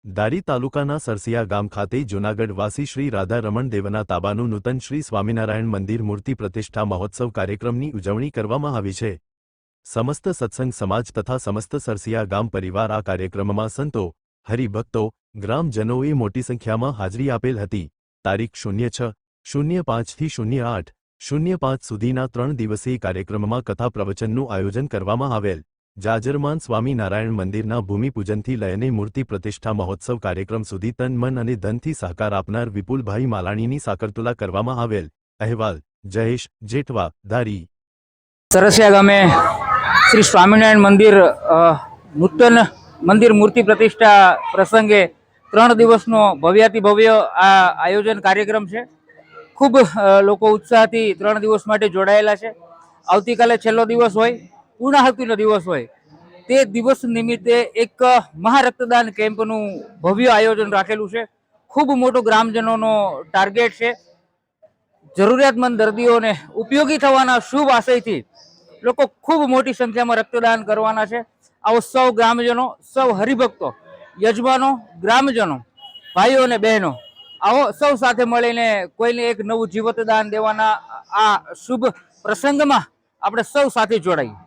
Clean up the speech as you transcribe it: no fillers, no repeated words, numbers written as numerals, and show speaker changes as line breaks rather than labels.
દારી તાલુકાના સરસિયા ગામ ખાતે જૂનાગઢવાસી શ્રી રાધા રમણ દેવના તાબાનું નૂતન શ્રી સ્વામિનારાયણ મંદિર મૂર્તિ પ્રતિષ્ઠા મહોત્સવ કાર્યક્રમની ઉજવણી કરવામાં આવી છે। સમસ્ત સત્સંગ સમાજ તથા સમસ્ત સરસિયા ગામ પરિવાર આ કાર્યક્રમમાં સંતો, હરિભક્તો, ગ્રામજનોએ મોટી સંખ્યામાં હાજરી આપેલ હતી। તારીખ 06/05 થી 08/05 સુધીના 3 દિવસીય કાર્યક્રમમાં કથા પ્રવચનનું આયોજન કરવામાં આવેલ। જાજરમાન સ્વામિનારાયણ મંદિરના ભૂમિપૂજનથી લઈને મૂર્તિ પ્રતિષ્ઠા મહોત્સવ કાર્યક્રમ સુધી તન મન અને ધનથી સહકાર આપનાર વિપુલભાઈ માલાણીની સાકરતુલા કરવામાં આવેલ। અહેવાલ જયેશ જેઠવા, ધારી।
સરસિયા ગામે શ્રી સ્વામિનારાયણ મંદિર નૂતન મંદિર મૂર્તિ પ્રતિષ્ઠા પ્રસંગે 3 દિવસનો ભવ્યાતિ ભવ્ય આ આયોજન કાર્યક્રમ છે। ખૂબ લોકો ઉત્સાહથી 3 દિવસ માટે જોડાયેલા છે। આવતીકાલે છેલ્લો દિવસ હોય, પૂર્ણાહુતિનો દિવસ હોય, તે દિવસ નિમિત્તે એક મહારક્તદાન કેમ્પનું ભવ્ય આયોજન રાખેલું છે। ખૂબ મોટો ગ્રામજનોનો ટાર્ગેટ છે। જરૂરિયાતમંદ દર્દીઓને ઉપયોગી થવાના શુભ આશયથી લોકો ખૂબ મોટી સંખ્યામાં રક્તદાન કરવાના છે। આવો સૌ ગ્રામજનો, સૌ હરિભક્તો, યજમાનો, ગ્રામજનો, ભાઈઓ અને બહેનો, આવો સૌ સાથે મળીને કોઈને એક નવું જીવતદાન દેવાના આ શુભ પ્રસંગમાં આપણે સૌ સાથે જોડાઈએ।